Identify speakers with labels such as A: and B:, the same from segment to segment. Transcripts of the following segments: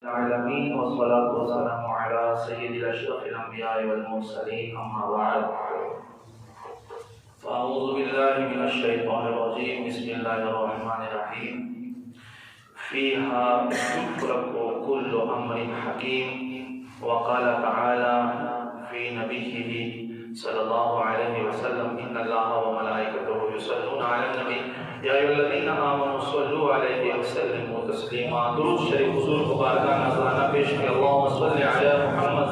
A: العالمين والصلاة والسلام على سيد أشرف الأنبياء والمرسلين أما بعد فأعوذ بالله من الشيطان الرجيم بسم الله الرحمن الرحيم فيها يفرق كل أمر حكيم وقال تعالى في نبيه صلى الله عليه وسلم إن الله وملائكته يصلون على النبي या अय्युहल्लज़ीना आमनू सल्लु अलैहि वसल्लिमू तस्लीमा। दुरूद शरीफ हुज़ूर को बारगाह नज़राना पेश किया। अल्लाहुम्मा सल्लि अला मुहम्मद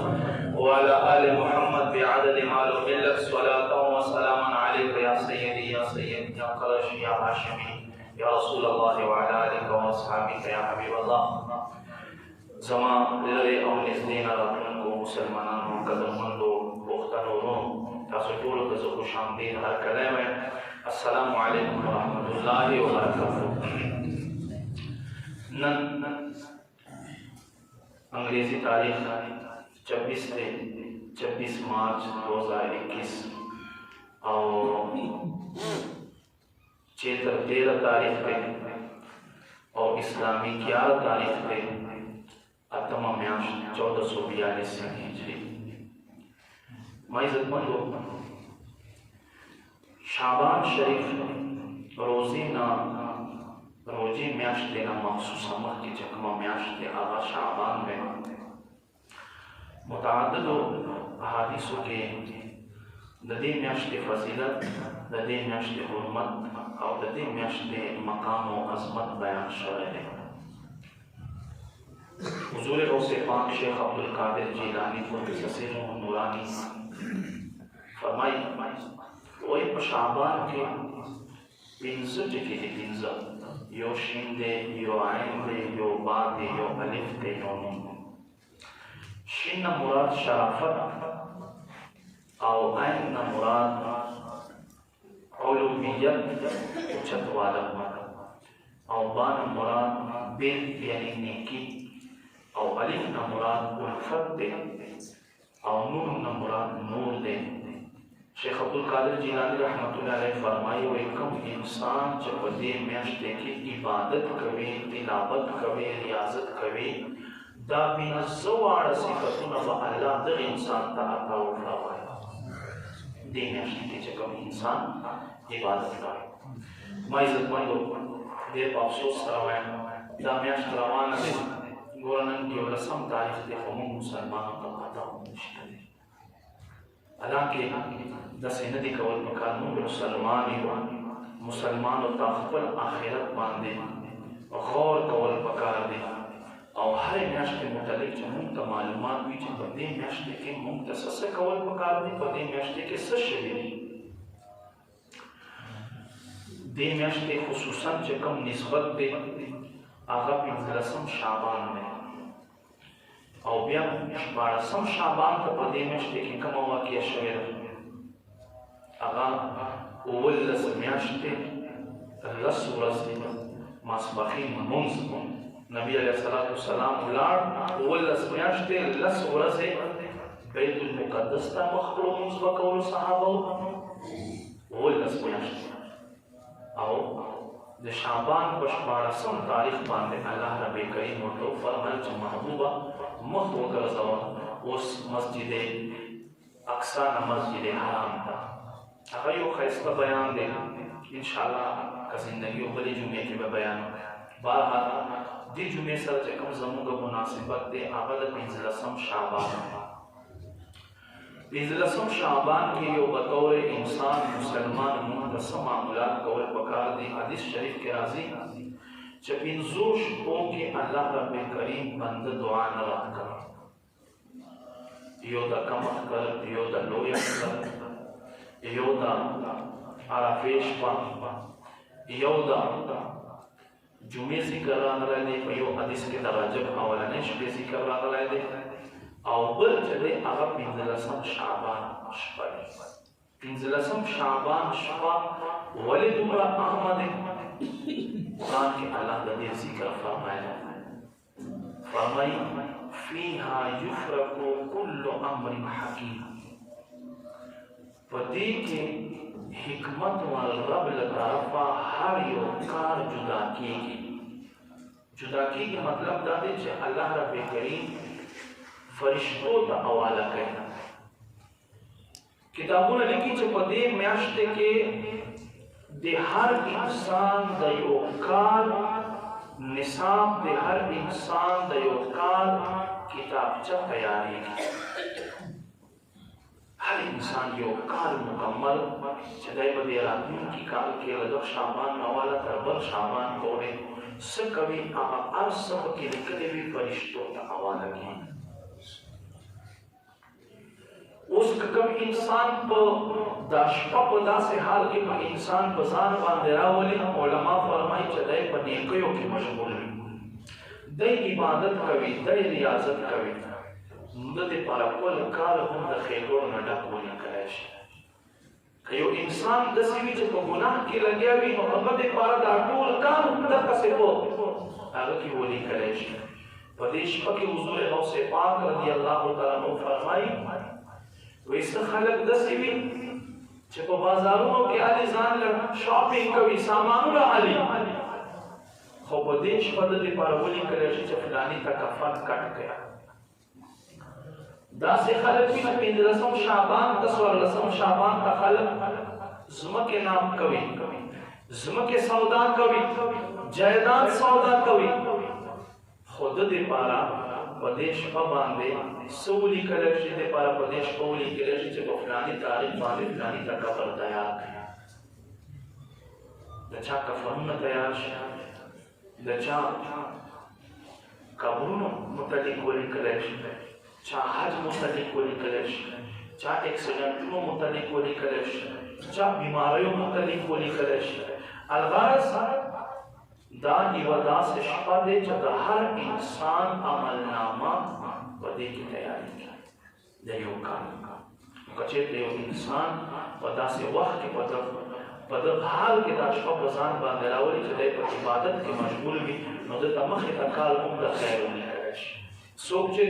A: व अला आलि मुहम्मद बिअदद मालूम मिल्लत सलातन व सलामन अलैका या सय्यदी या क़ुरैशी या हाशिमी या रसूल अल्लाह व अला आलिका व अस्हाबिका या हबीब अल्लाह। ज़मा लरे और नज़दीना रातन को मुसलमानों कदरमंदों पुख्तनों तासु टोलो क खुशामदीद हर कलम है। अस्सलामु अलैकुम व रहमतुल्लाहि व बरकातुहू। अंग्रेजी तारीख 26 मार्च 2021 और 13 तारीख पे और इस्लामी 11 तारीख पे अतमा म्याश 1442 हिजरी। मैं इज़्ज़तमंदों शाबान शरीफ रोजी म्याश देना मखसूस अमल की जख्मा म्याश दे आगा शाबान में मुतअद्दिद अहादीसों के ददे म्याश के फजीलत ददे म्याश के हुर्मत और ददे म्याश के मकाम व अज़मत बयान शरह है। हुज़ूर गौसे पाक शेख अब्दुल कादिर जीलानी क़ुद्दस नूरानी फरमाई वही शाबान के पिंज़ के पिंज़ यो शीन दे यो आइन दे यो बा दे यो अलिफ दे यो नून। शीन मुराद शराफत और आइन मुराद उलूहियत उच्चत वाला और बा मुराद बिल यानी नेकी और अलिफ मुराद उल्फत दे और नून मुराद नूर दे। शेख अब्दुल कादिर जीलानी रहमतुल्लाह अलैह फरमाई वो एकम इंसान जब दे म्याश्ते की इबादत कवे तिलावत कवे रियाजत कवे दा बिन ज़वाड़ सिफतुन व अल्लाह द इंसान ता अता फरमाए दे म्याश्ते की जब इंसान इबादत करे। मैं इज़्ज़तमंदों दे अफसोस करवाएं दा म्याश्त रवाना दे गोरनन की रस्म तारीख दे हम मुसलमानों का पता मुश्किल है। हालांकि दस नदी कवल मकान मुसलमान और ताकबल आखिरत बांधे गौर कवल पकार दे और हर म्याश के मुतालिक जो मुख्त मालूमात भी जो बदे म्याश के मुख्तसर से कवल पकार दे बदे म्याश के सशरी दे म्याश के खुसूसन जो कम निस्बत दे आगा पिंजरसम शाबान में और बिया बारसम शाबान का बदे म्याश के कम वाक़िया शवेर आगा ओवल्लस म्याश्ते रस वरसे मासबाखी मुंस नबी अलैहिस्सलातु वस्सलाम उलाड ओवल्लस म्याश्ते लस वरसे बैतुल मुक़द्दस ता मखबरो मुंस बकौल सहाबा ओवल्लस म्याश्ते आओ द शाबान बशबारसम तारीख बांधे अल्लाह रब करीम तो फरमाए जो महबूबा मत होकर जवा उस मस्जिद अक्सा न मस्जिद हराम था अगर यो खैस्ता बयान दे इंशाअल्लाह का जिंदगी बड़ी जुमे के बयान बारहा दी जुमे सर जकम जमू का मुनासिबत दे आगद पिंजलसम शाबान के यो बतौर इंसान मुसलमान मुहतसम मामूलात कवल पकार दे हदीस शरीफ के राजी जब इंजोश हो के अल्लाह रब करीम बंद दुआ न रख कर यो दा कमत कर यो दा लोया कर योदा आराफेश पा योदा जुमे जिक्र रहा दे यो हदीस के दराजब हवालाने शुबे जिक्र रहा दे और बल चले आगा पिंजलसम शाबान शपा पिंजलसम शाबान शपा वले दुमरा अहमद कुरान के अल्लाह दे जिक्र फरमाई फीहा युफरकु कुल्लु अम्रिन हकीम पति के हिकमत वाल रब तरफा हर यो कार जुदा की جدا کیږي مطلب دا دی چې الله رب کریم فرشتو ته حواله کوي. کتابونه لیکي چې په دې میاشت کې د هر انسان د یو کال نصاب، د هر انسان د یو کال کتابچه تیاریږي. هر انسان یو کال مکمل چې دی به د راتلونکي کال کې له شعبان نه والا تر بل شعبان پورې څه کوي، هغه هر څه پکې لیکلي وي فرشتو ته حواله کړي. اوس که کوم انسان په دا شپه په داسې حال کې په انسان په ځان باندې راولي، علما فرمایي چې دی په نیکیو کې مشغول وي، دی عبادت کوي، دی ریاضت کوي، د دې لپاره کول کار هم د خیرونو نه ډک ولیکلی شي. که یو انسان داسې وي چې په ګناه کې لګیا وي، نو هغه د لپاره دا ټول کار هم دقسې په هغه کې ولیکلی شي. په دې شپه کې حضور غوث پاک رضی الله تعالی عنہ فرمایي وایي څه خلک داسې وي چې په بازارونو کې علي ځان له شاپینګ کوي، سامانونه علي، خو په دې شپه د دې لپاره ولیکلی شي چې فلاني ته کفن کټ کړه. داسې خلک وي چې 15 شعبان ته 14 شعبان ته خلک ځمکې نام کوي، ځمکې سودا کوي، جایداد سودا کوي، خو د دې لپاره په دې شپه باندې څه ولیکلی شي، د دې لپاره په دې شپه ولیکلی شي چې په فلاني تاریخ باندې فلاني ته قبر تیار کړي، د چا کفنونه تیار شي، د چا قبرونو متعلق ولیکلی شي، چا حج متعلق ولیکلی شي، چا اکسیډنټونو متعلق ولیکلی شي، چا بیماریو متعلق ولیکلی شي. الغرض دا یوه داسې شپه دی چې د هر انسان عملنامه په دې کې تیارېږي د یو کال. که چېرته یو انسان په داسې وخت کې په دغه حال کې دا شپه په ځان باندې راولي چې دی په عبادت کې مشغول وي، نو دلته مخې ته کال هم د خیر ولیکلی شي. څوک چې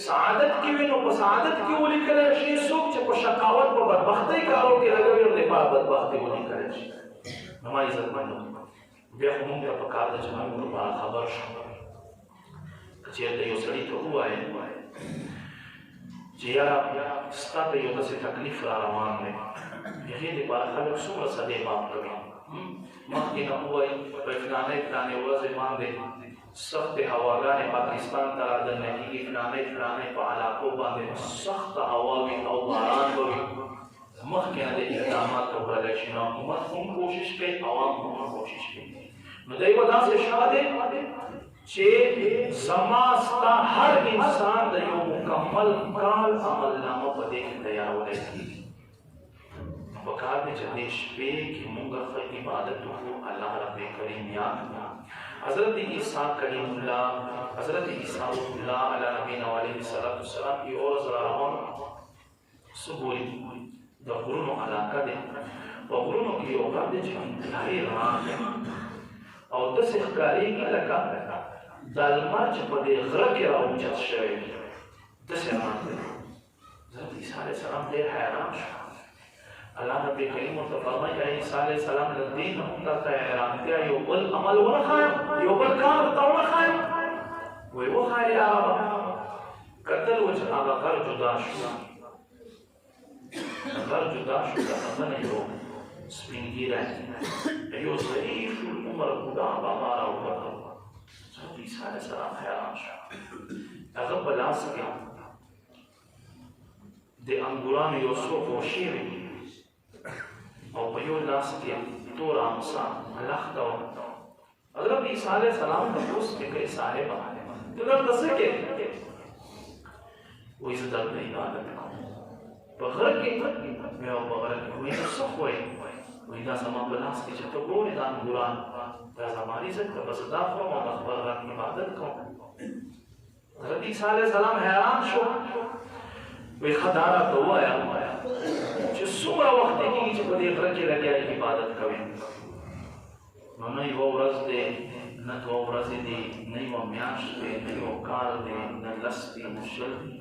A: سعادت کې وي نو په سعادت کې ولیکلی شي، څوک چې په شقاوت په بدبختۍ کارو کې لګوي نو د لپاره بدبختۍ ولیکلی شي. نو ما عزتمندو بیا خو موږ ته پکار ده چې موږ ورباندې خبر شو. که چېرته یو سړي ته ووایې چې یاره ستا ته یو داسې تکلیف را روان دی، هغې دپاره خلک څومره صدې باب کوي، مخکې نه ووایي په فلانۍ ورځې باندې سختې هواګانې پاکستان ته رادننه کېږي، فلانۍ په علاقو باندې سخته هوا وي او باران به وي، مخکې نه د اقدامات وکړلی شي. نو حکومت هم کوشش کوي، عوام هم کوشش کوي. نو دی به داسې شپه دی چې زما ستا هر انسان د یو مکمل کال عملنامه په دې کې تیارولی کېږي. پکار دی چې دې شپې کې موږ ښه عبادت وکړو، الله رب کریم یاد کړو. حضرت عیسی کریم الله، حضرت عیسی روح الله علی نبینا علیه الصلاة والسلام یو ورځ را روان څه ګوري، د غرونو علاقه دی، په غرونو کې یو غر دی چې انتهایي رڼا دی او داسې ښکارېږي لکه دا لمر چې په دې غره کې راوچت شوی وي، داسې رڼا دی. حضرت عیسی علیه السلام ډېر حیران شو. الله رب کریم ورته فرمایي ای عیسی علیه السلام له دې نه هم درته حیرانتیا یو بل عمل ونه ښایم، یو بل کار درته ونه ښایم؟ وایي وښایه یا ربه. کتل و چې هغه غر جدا شو، غر جدا شو، د هغه نه یو سپین ږیری یو ضعیف العمر بوډا بابا راووته. حضرت عیسی علیه السلام حیران شو. هغه په لاس کې د انګورانو یو څو خوشې وې او په یو لاس کې توره امسا لښته وه. حضرت عیسی علیه السلام تپوس کې کوي صاحبه ته دلته څه کوې؟ وایي زه دلته عبادت کوم. په غره کې بیا په غره کې وایي نو څه خورې؟ وایي دا زما په لاس کې چې ته ګورې دا انګوران دا زما رزق ته بس دا خورم او د خپل رب عبادت کوم. حضرت عیسی علیه السلام حیران شو. وایي ښه دا راته ووایه چې څومره وخت یې کېږي چې په دې غره کې لګیا عبادت کوې؟ نو نه یوه ورځ دی، نه دوه ورځې دي، نه یوه میاشت دی، نه یو کال دی، نه لس دی، نه شل دی.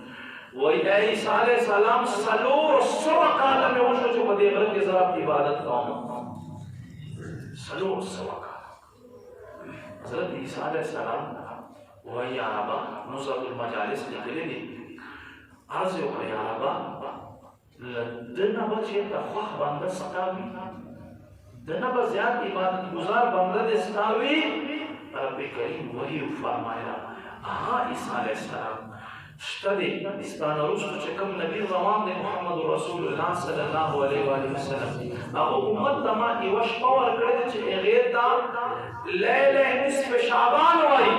A: وایي ای عیسی علیه السلام 400 کاله مې وشو چې په دې غره کې زه عبادت کوم. 400 کاله. حضرت عیسی علیه السلام وای یا ربا نزهة المجالس لیکلی دي عرض یې وکړه یا ربا له ده نه به چېرته خوښ بنده ستا وي ده نه به زیات عبادت ګزار بنده دې ستا وي رب کریم وحی فرمایله عیسی علیه السلام شته دی ستا نه وروسته چې کوم نبي روان دی محمد رسول الله صلی الله علیه وسلم هغه امت ته ما یوه شپه ورکړې ده چې هغې ته لیله نصف شعبان وایي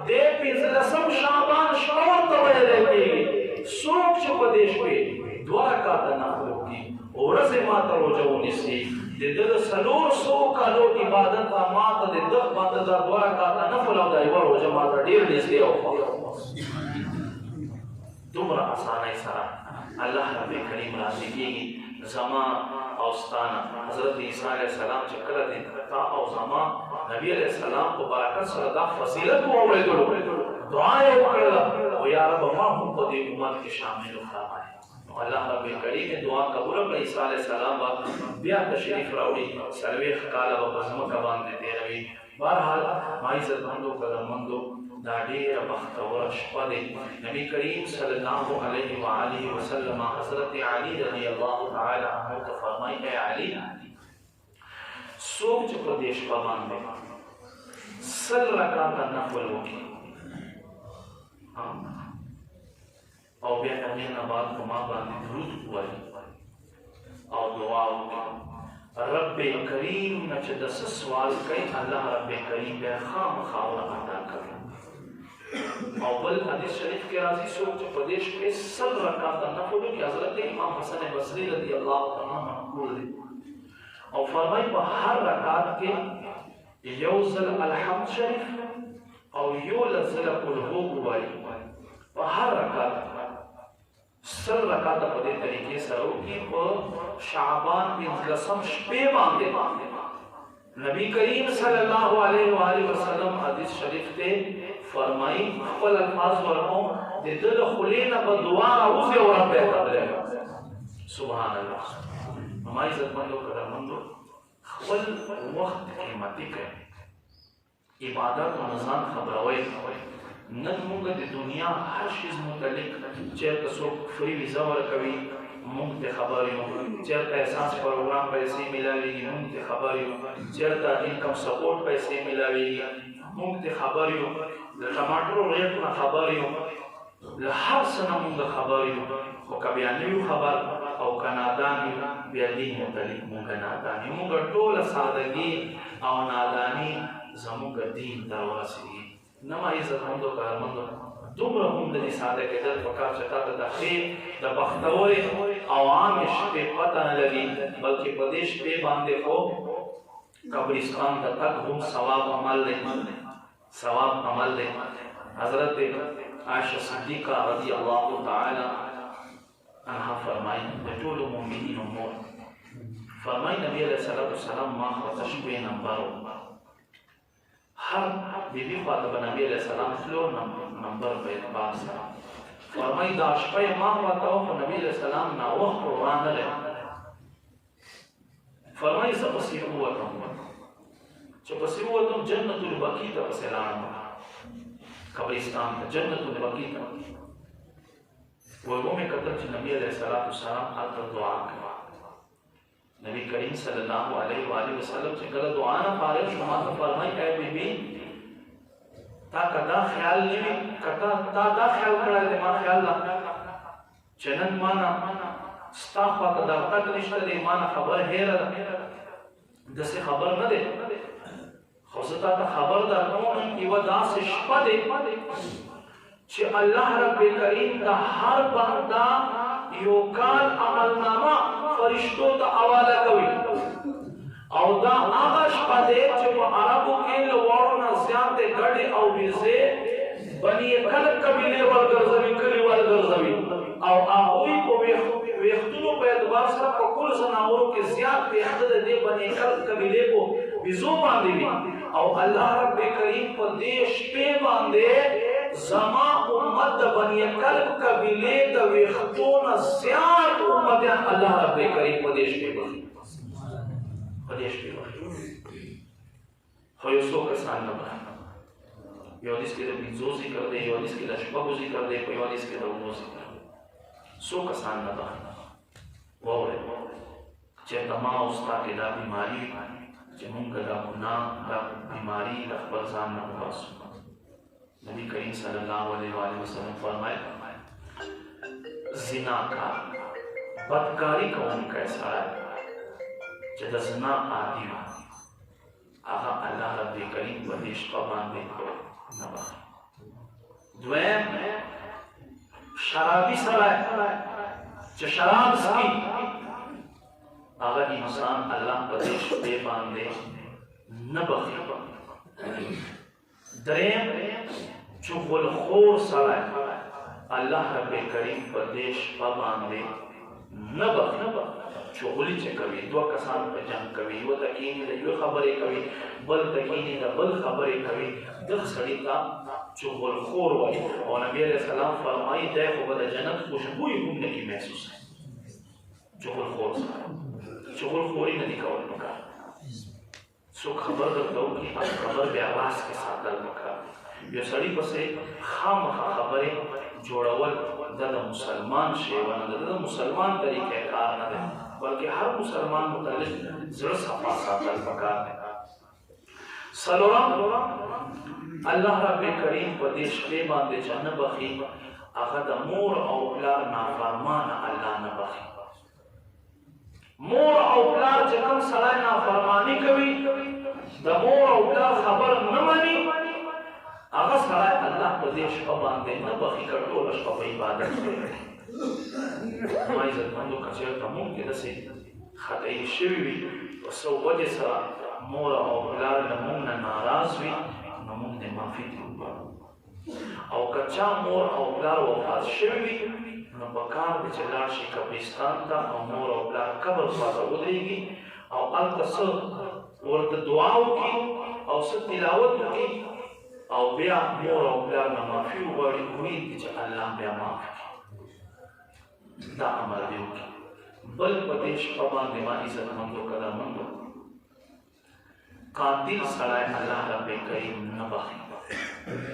A: دې پنځلسم شعبان شپه ورته ویلی کېږي څوک چې په دې شپې 2 رکعاته نفل وکړي ورځې ما ته روژه ونیسي د ده د 400 کالو عبادت ته ما ته د ده باندې دا 2 رکعاته نفل او دا یوه روژه ما ته ډېر نږدې او خوښه دومره اسانۍ سره الله رب کریم راضي کېږي زما او ستانه حضرت عیسی علیه السلام چې کله د تا او زما نبی علیه السلام په برکت سره دا فضیلت واورېدلو دعا یې وکړله او یا رب ما هم په دې امت کې شامل وفرمایه الله رب کریم دعا قبول کړه عیسی علیه السلام بیا تشریف راوړي 40 کاله به په ځمکه باندې تېروي بهرحال ما عزتمندو قدرمندو دا ډېره بختوره شپه دی نبی کریم صلی الله علیه وآله وسلم حضرت علی رضی الله تعالی عنه ته فرمایي ای علي څوک چې په دې شپه باندې 100 رکعاته نفل وکړي او بیا هغې نه بعد په ما باندې درود ووایي او دعا وکړي رب کریم نه چې د څه سوال کوي الله رب کریم بیا خامخا ورته عطا کوي او بل حدیث شریف کې راځي څوک چې په دې شپې 100 رکعاته نفل وکړي حضرت امام حسن بصري رضی الله تعالی عنه منقول دی او فرمایي په هر رکعت کې یو ځل الحمد شریف او یو ځل قل هو ووایي په هر رکعت 100 رکعاته په دې طریقې سره وکړي په شعبان 15 شپې باندې نبی کریم صلی الله علیه و آله وسلم حدیث شریف ته فرمایي خپل الفاظ ورکو د دې د خلې نه په دعا راوځي او رب یې قبلوي سبحان الله ما عزتمندو کرامندو خپل وخت قیمتي کړئ عبادت او نظام خبروي نن موږ د دنیا هر شي متعلق چېرته څوک فری ویزا ورکوي موږ ته خبر یو چېرته احساس پروګرام پیسې ملاويږي موږ ته خبر یو چېرته انکم سپورټ پیسې ملاويږي موږ ته خبر یو د ټماټرو ریټ نه خبر یو له هر څه نه موږ خبر یو خو که بیا نه یو خبر او که نادان یو بیا دین متعلق موږ نادان یو موږ ټوله سادګي او ناداني زموږ دین ته ورسېږي نه ما عزتمندو کارمندو دومره هم د دې ساده کېدل پکار چې تا ته د خیر د بختورې او عامې شپې پته نه لګي بلکې په دې شپې باندې خو قبرستان ته تګ هم ثواب عمل دی ثواب عمل دی حضرت عائشہ صدیقہ رضی اللہ تعالی عنها فرمایي د ټولو مؤمنینو مور فرمایي نبی علیه السلام ما خواته شپې نمبر هر بیبي خواته به نبی علیه السلام تلو نمبر په اعتبار سره فرمایي دا شپه ما خواته خو نبی علیه السلام ناوخت ورانلی فرمایي زه پسې ووتم چې پسې ووتم جنت البقیع ته پسې لاړم قبرستان ته جنت البقیع ته ومې کتل چې نبی علیه السلام هلته دعا کوي نبی کریم صلی الله علیه و آله وسلم چې کله دعا نه فارغ شو ما ته فرمایي ای بیبي تا که دا خیال نه وي که تا دا خیال کړی دی ما خیال نه چې نن ما نه ستا خواته دا تګ نشته دی ما نه خبر هېره ده داسې خبر نه دی خو زه تا ته خبر درکوم یوه داسې شپه دی چې الله رب کریم د هر بنده یو کال عملنامه فرشتو ته حواله کوي او دا هغه شپه دی چې په عربو کې له واړو نه زیاتې ګډې او ویزې بني کلب قبیلې ورګرځوي کلي ورګرځوي او هغوی په ویښتونو په اعتبار سره په کل ځناورو کې زیات ویښته د دې بني کلب قبیلې په ویزو باندې وي او الله رب کریم په دې شپې باندې زما امت د بني کلب قبیلې د ویښتو نه زیات امتیان الله رب کریم په دې شپې باندې خو یو څو کسان نه یو حدیث کې د پنځو ذکر دی، یو حدیث کې د شپږو ذکر دی، په یو حدیث کې د اووه ذکر دی. څو کسان نه بخي واورئ چېرته ما او ستا کې دا بیماري وي چې مونږ دا ګناه دا بیماري د خپل ځان نه وباسو. نبی کریم صلی الله علیه وسلم فرمایل زناکار بدکاری کوونکی سړی چې د زنا عادي وي هغه الله رب کریم په دې شپه باندې نه بخي. دویم شرابي سړی چې شراب څښي هغه انسان الله په دې شپې باندې نه بخي. دریم چغلخور سړی الله رب کریم په دې شپه باندې نه بخي. چغلي چې کوي دوه کسان په جنګ کوي، یو ته کښېني د یوې خبرې کوي، بل ته کښېني د بل خبرې کوي، دغه سړي ته چغلخور وایي. او نبي علیه السلام فرمایي دی خو به د جنت خوشبویي هم نه کي محسوس. چغلخور سړی چغلخوري نه دي کول پکار. څوک خبر درته وکړي هغه خبر بیا راز کې ساتل پکار. یو سړي پسې خامخا خبرې جوړول دا د مسلمان شی ونه ده، د مسلمان طریقې کار نه دی، بلکې هر مسلمان متعلق زړه صفا ساتل پکار دی. څلورم الله رب کریم په دې شپې باندې چې نه بخي هغه د مور او پلار نافرمانه الله نه بخي. مور او پلار چې کوم سړی نافرماني کوي د مور او پلار خبر نه مني هغه سړی الله په دې شپه باندې نه بخي که ټوله شپه په عبادت کوي. ما عزتمندو که چېرته مونږ کې داسې خطایي شوي وي په څه وجې سره مور او پلار له مونږ نه ناراض وي نو مونږ دې معافي ترې وغواړو. او که چا مور او پلار وفات شوي وي نو پکار دی چې لاړ شي قبرستان ته او مور او پلار قبر خواته ودرېږي او هلته څه ورته دعا وکړي او څه تلاوت وکړي او بیا مور او پلار نه معافي وغواړي، امید دی چې الله بیا معاف کړي. دا عمل دې وکړي. بل په دې شپه باندې ما عزتمندو قدرمندو قاتل سړی الله رب کریم نه بخي.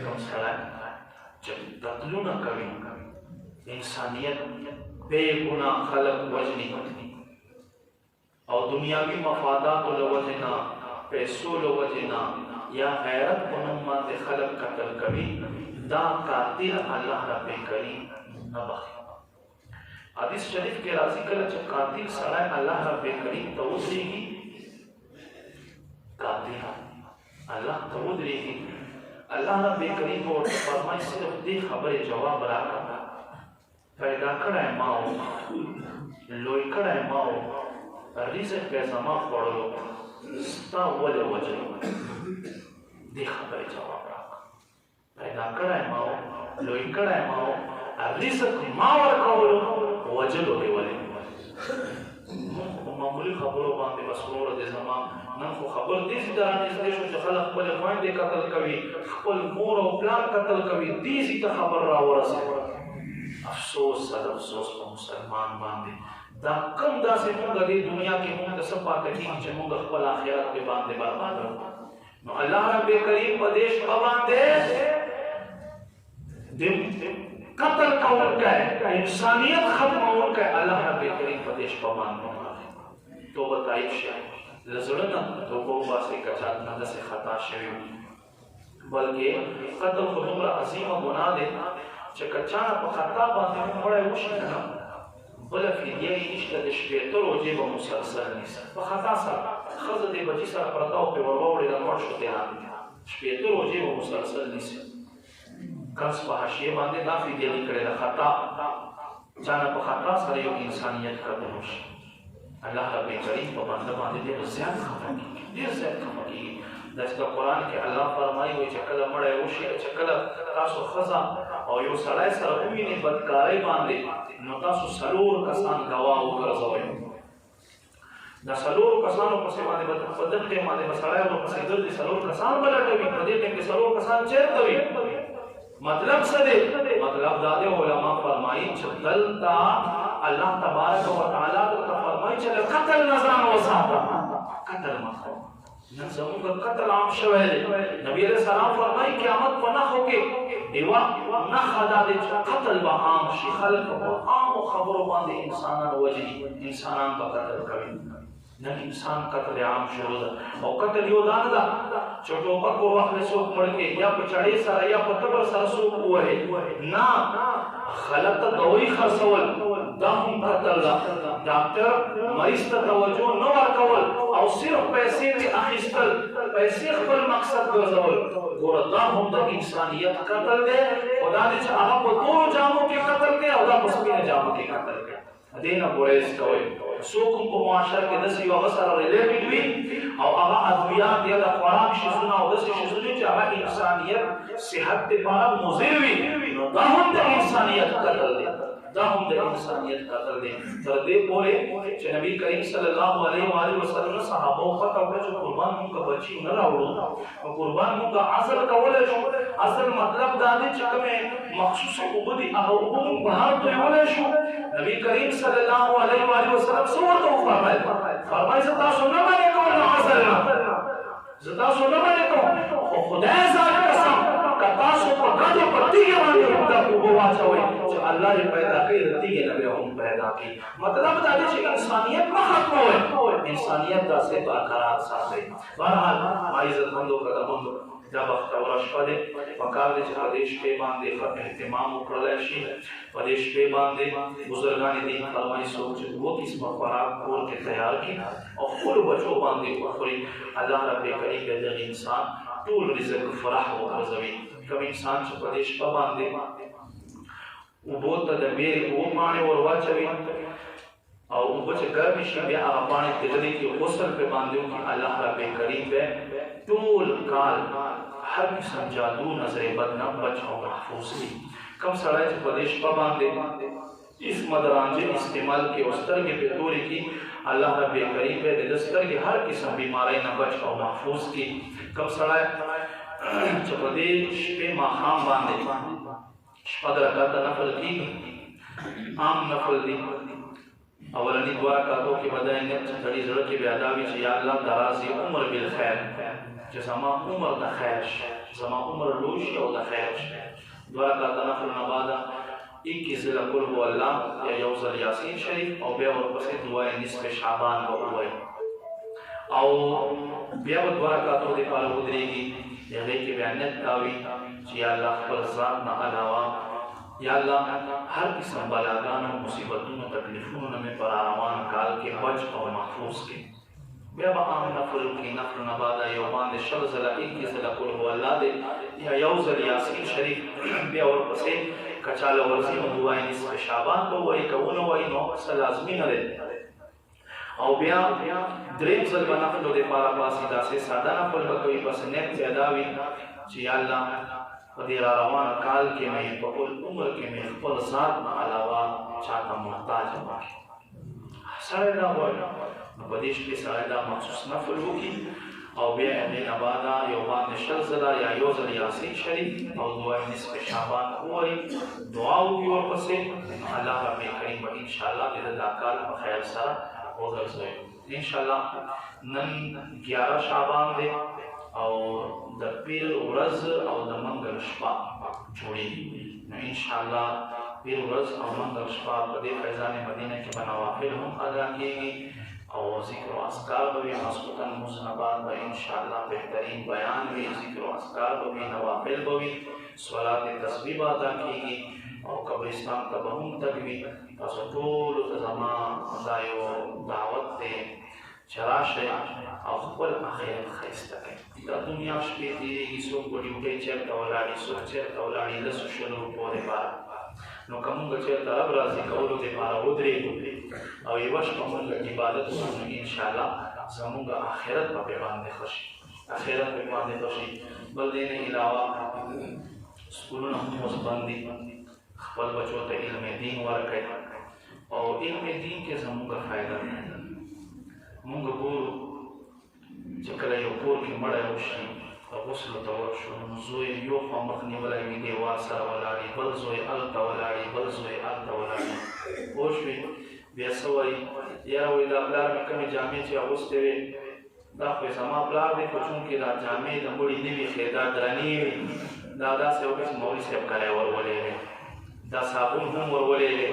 A: کوم سړی چې قتلونه کوي انسانیت بے گناہ خلق وجنی او دنیاوی مفاداتو لوجنا پیسو لوجنا یا غیرت بنم باندې خلق قتل کوي دا قاتل الله رب کریم نه بخي. حدیث شریف کې راځي کله چې قاتل سړی الله رب کریم ته ودرېږي قاتل الله ته ودرېږي الله رب کریم ورته فرمایي صرف دې خبرې جواب راکړه پیدا کړی ما و لوی کړی ما و رزق یې زما خوړلو ستا ولې وجلو دې خبرې جواب راکړه. پیدا کړی ما و لوی کړی ما و رزق ما ورکولو وجلو دې ولې. مونږ په معمولي خبرو باندې بس وروره دې زما نن خو خبر داسې ته رانږدې شو چې خلک خپلې خویندې قتل کوي، خپل مور او پلار قتل کوي، داسې ته خبر راورسېده. افسوس صد افسوس په مسلمان باندې دا کم داسې مونږ دې دنیا کې مونږ ته څه پاته کېږي چې مونږ خپل آخرت کې باندې برباد کړو. نو الله رب کریم په دې شپه باندې د قتل کوونکی انسانیت ختموونکی الله رب کریم په دې شپه باندې توبه طایب شي له زړه نه توبه وباسئ که چاته نه داسې خطا شوي وي. بلکې قتل خو دومره عظیمه ګناه دی چې که چا په خطا باندې هم مړی وشي که نه بله فدیه یې نشته د شپېته روژې به مسلسل نیسي. په خطا سره ښځه دې بچي سره پرته او پرې ورواوړېده مړ شو تهران شپېته روژې به مسلسل نیسي. کس په حاشیې باندې دا فدیه لیکلې ده خطا چا نه په خطا سره یو انسانیت قتل وشي الله رب کریم په بنده باندې ډېر زیات خفه کېږي، ډېر زیات خفه کېږي. داسې د قرآن کې الله فرمایي وایي چې کله مړی وشي چې کله تاسو ښځه او یو سړی سره ووینئ بدکارۍ باندې نو تاسو څلور کسان ګواه وګرځوئ. دا څلورو کسانو پسې باندې په دغه ټیم باندې به سړی ورپسې ګرځي څلور کسان به لټوي. په دې ټیم کې څلور کسان چېرته وي؟ مطلب څه دی؟ مطلب دا دی علما فرمایي چې دلته الله تبارک وتعالی دلته فرمایي چې د قتل نه ځان وساته، قتل مه کوه. نن زموږ قتل عام شوی دی. نبی علیہ السلام فرمایي قیامت په نښو کې یوه نښه دا دی چې قتل به عام شي، خلک په عامو خبرو باندې انسانان وژني، انسانان به قتل کوي. نن انسان قتل عام شروع ده. او قتل یو دا نه ده چې ټوپک ور واخلې څوک مړ کړي، یا په چړې سره یا په تبر سره څوک ووهي. نه، خلک ته دوایي خرڅول دا هم قتل ده. ډاکټر مریض ته توجه نه ورکول او صرف پیسې ترې اخیستل، پیسې خپل مقصد ګرځول، ګوره دا هم د انسانیت قتل دی. خو دا دی چې هغه په تورو جامو کې قتل دی او دا په سپینو جامو کې قتل دی. دې نه ګریز کوئ. څوک هم په معاشره کې داسې یو هغه سره ریلیټډ وي او هغه ادویات یا د خوراک شیزونه او داسې شیزونه چې هغه انسانیت صحت دپاره مضر وي، نو دا هم د انسانیت قتل دی. دا هم د انسانیت قتل دی. تر دې پورې چې نبی کریم صلی الله علیه و آله وسلم صحابو پته وکړه چې قربان موږ بچي نه راوړو، نو قربان موږ عزل کولی شو. عزل مطلب دا دی چې کومې مخصوصې اوبه دي هغه اوبه موږ بهر تویولی شو. نبی کریم صلی الله علیه و آله وسلم څه ورته وفرمایل؟ فرمایي زه تاسو نه منې کوم له عزل نه، زه تاسو نه منې کوم، خو خدای ځان قسم که تاسو په ګډو په تیږې باندې دا اوبه واچوئ چې الله یې پیدا کوي، د تیږې نه بیا هم پیدا کوي. مطلب دا دی چې انسانیت مه ختموئ، انسانیت داسې برقرار ساتئ. بهرحال ما عزتمندو قدرمندو، دا بختوره شپه دی. پکار دی چې په دې شپې باندې ښه اهتمام وکړلی شي. په دې شپې باندې بزرګان دین فرمایي څوک چې دوه قسمه خوراک کور کې تیار کړي او خپلو بچو باندې وخوري، الله رب کریم به دغه انسان ټول رزق فرح وګرځوي. کوم انسان چې په دې شپه باندې اوبو ته د بیرې اوبه پاڼې ور واچوي او اوبه چې ګرمې شي بیا هغه پاڼې تجلي کې غسل پرې باندې وکړي، الله رب کریم به ټول کال هر قسم جادو نظر بد نه بچ او محفوظ وي. کوم سړی چې په دې شپه باندې اس مدرانجې استعمال کې او سترګې پرې تورې کړي، الله رب کریم به د سترګې هر قسم بیمارۍ نه بچ او محفوظ کړي. کوم سړی چې په دې شپې ماښام باندې شپږ رکعته نفل کېږي، عام نفل دي. اولنی دوه رکعتو کې به دا نیت چې سړي زړه کې بیا دا وي چې یا الله دراز عمر بالخیر، چې زما عمر د خیر شي، زما عمر لوی شي او د خیر شي. دوه رکعته نفل نه بعد 21 ځله قل هو الله یا یو ځل یاسین شریف او بیا ورپسې دعای نصف شعبان به ووایي او بیا به دوه رکعتو دپاره ودرېږي. د هغې کې بیا نیت دا وي چې یا الله خپل ذات نه علاوه یا الله هر قسم بلاګانو مصیبتونو تکلیفونو نه مې په روان کال کې بچ او محفوظ کړي. بیا به عام نفل وکړي. نفل نه بعد یو باندې شل ځله 21 ځله قل هو الله دی یا یو ځل یاسین شریف، بیا ورپسې که چاله ورځي نو دعای نصف شعبان به ووایي، که ونه وایي نو څه لازمي نه دی. او بیا دریم ځل به نفلو دپاره پاسي، داسې ساده نفل به کوي، بس نیت بیا دا وي چې یا الله په دې را روان کال کې مې په ټول عمر کې مې خپل ذات نه علاوه چاته محتاج مه کړي. سړی دا غواړي نو په دې شپې سړی دا مخصوص نفل وکړي او بیا هغې نه بعده یو باندې شل ځله یا یو ځل یاسین شریف او دعای نصف شعبان ووایي، دعا وکړي ورپسې، الله رب کریم به انشاءالله د ده دا کار په خیر سره وګرځوي. انشاءالله نن 11 شعبان دی او د پیر ورځ او د منګل شپه جوړېږي. نو انشاءالله پیر ورځ او منګل شپه په دې فیضان مدینه کې به نوافل هم ادا کېږي او ذکر و اذکار به وي. ماسخوتن لمونځ نه بعد به انشاءالله بهترین بیان وي، ذکر و اذکار به وي، نوافل به وي، صلات تسبیح به ادا کېږي او قبرستان ته به هم تګ وي. تاسو ټولو ته زما دا یو دعوت دی چې راشئ او خپل آخرت ښایسته کړئ. دا دنیا شپې تېرېږي، څوک په ډیوټۍ چېرته ولاړي، څوک چېرته ولاړي 10 روپو دپاره. نو که موږ چېرته رب راضي کولو دپاره ودرېږو او یوه شپه موږ عبادت وکړو، نو انشاءالله زموږ آخرت به پرې باندې ښه شي، آخرت پرې باندې ښه شي. بل دې نه علاوه سکولونه هم اوس بند دي. خپل بچو ته علم دین ورکړئ او علم دین کې زموږ فایده ده. موږ ګورو چې کله یو کور کې مړی وشي غسلو ته ورشو، نو زوی یو خوا مخ نیولی وي دیوال سره ولاړي، بل زوی هلته ولاړي، بل زوی هلته ولاړي. پوه شوې؟ بیا څه وایي؟ یاره وایي دا پلار مې کومې جامې چې اغوستې وې دا خو زما پلار دی خو چونکې دا جامې د مړي نه وي ښې دا درنې وي دا داسې وکړه چې مولوي صاحب کلی ورولې وې دا صابون هم ورولې وې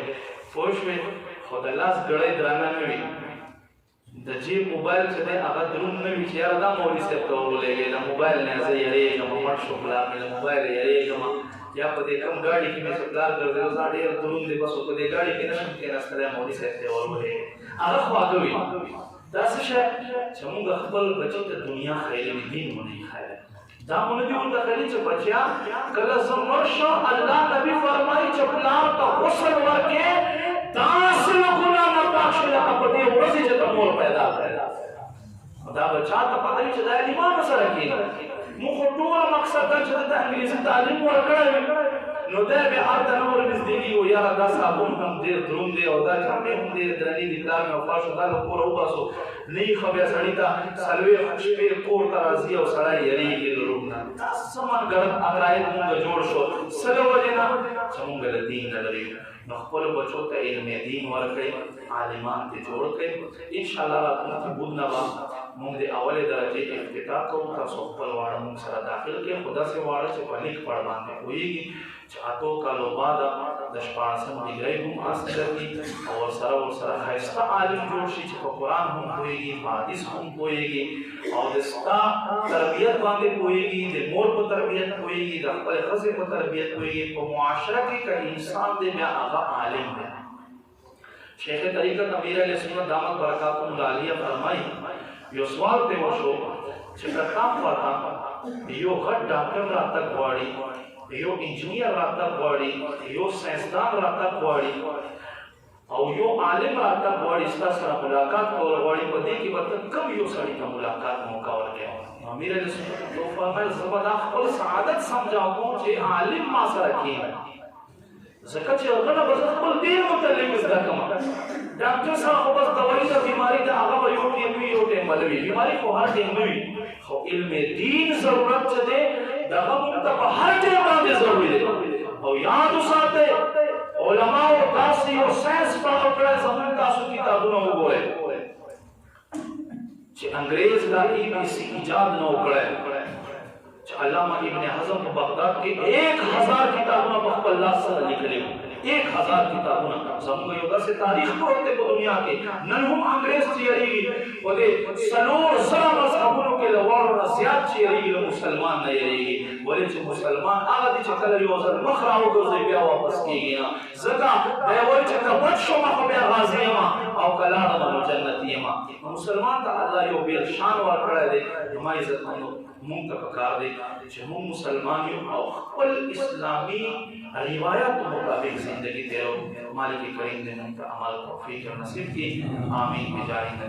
A: پوه شوې خو د لاس ګړۍ درنه نه وي د جیب موبایل چې دی هغه دروند نه وي چې یاره دا مولوي صاحب ته ورولېږې د موبایل نه زه یېرېږم مړ شو پلار مې د موبایل یېرېږم یا په دې کم ګاډي کې مې چې پلار ګرځېدو دا ډېر دروند دی بس په دې ګاډي کې نشم کېناستلی مولوي صاحب ته ورولېږې هغه خواږه وي دا څه شی چې موږ خپل بچو ته دنیا ښایلې وي دین مو نه یې ښایلی دا مو نه دي ورته ښایلي چې بچیا کله زه مړ شم الله نبي فرمایي چې پلار ته غسل ورکړې داسې له ګناه نه پاک شي لکه په دې ورځې چې ته مور پیدا کړې دا بچا ته پته وي چې دا یتیمانو سره کېږي موږ خو ټوله مقصد دا چې دته انګریزي تعلیم ورکړی وي نو دی بیا هلته نه ورنږدېږي و یاره دا صابون هم ډېر دروند دی او دا جامې هم ډېر درنې دي پلار مې وفات شو دا له کوره وباسو نه یې ښه بیا سړي ته څلوېښت شپې کور ته راځي او سړی یېرېږي له روح نه دا څه منګړت عقاید مونږ جوړ شو څه له وجې نه چې مونږ له دین نه لرې نو خپلو بچو ته علم دین ورکړئ عالمان ته جوړ کړئ انشاءالله راتلونکي بود نه به مونږ د اولې درجې افتتاح کوو تاسو خپل واړه مونږ سره داخل کړئ خو داسې واړه چې په لیک پړ باندې پوهېږي چې اتو کالو بعده د 14 ډګرۍ هم حاصل کړي او ورسره ښایسته عالم جوړ شي چې په قرآن هم پوهېږي په حدیث هم پوهېږي او د ستا تربیت باندې پوهېږي د مور په تربیت پوهېږي د خپلې ښځې په تربیت پوهېږي په معاشره کې که انسان دی بیا هغه عالم دی شیخ طریقت امیر علیه سنت دامت برکاتهم العالیه فرمایي یو سوال ته وشو چې که تا خواته یو غټ ډاکټر راتګ غواړي یو انجینیر راتګ غواړي یو ساینسدان راتګ غواړي او یو عالم راتګ غواړي ستا سره ملاقات کول غواړي په دې کې به ته کوم یو سړي ته ملاقات موقع ورکوې امیر علیه سنت فرمایل زه به دا خپل سعادت سمجھاوم چې عالم ما سره کښېني ځکه چې هغه نه به زه خپل دین متعلق زده کړم ډاکټر صاحب خو بس دوایي د بیماري ده هغه به یو ټیم وي یو ټیم بل وي بیماري خو هر ټیم نه وي خو علم دین ضرورت چې دی دغه موږ ته په هر ټیم باندې ضروري دی او یاد وساتئ علماو تاسو یو ساینس پاو کړی زموږ تاسو کتابونه وګورئ چې انګریز دا ABC ایجاد نه وکړی چې علامه ابن حزم په بغداد کې 1000 کتابونه په خپل لاس سره لیکلي 1000 کتابونه زموږ یو داسې تاریخ پروت دی په دنیا کې نن هم انګریز چې یېرېږي په دې 400 مذهبونو کې له واړو نه زیات چې یېرېږي له مسلمان نه یېرېږي ولې چې مسلمان هغه دی چې کله یو ځل مخ راوګرځي بیا واپس کېږي نه ځکه دی وایي چې که بچ شم خو بیا غازي یم او که لاړم نو جنتي یم مسلمان ته الله یو بېل شان ورکړی دی زما عزتمنو مونږ ته پکار دی چې مونږ مسلمان یو او خپل اسلامي روایاتو مطابق زندگی تیرو مالک کریم دې مونږ ته عمل توفیق او نصیب کړي آمین بجاه نبی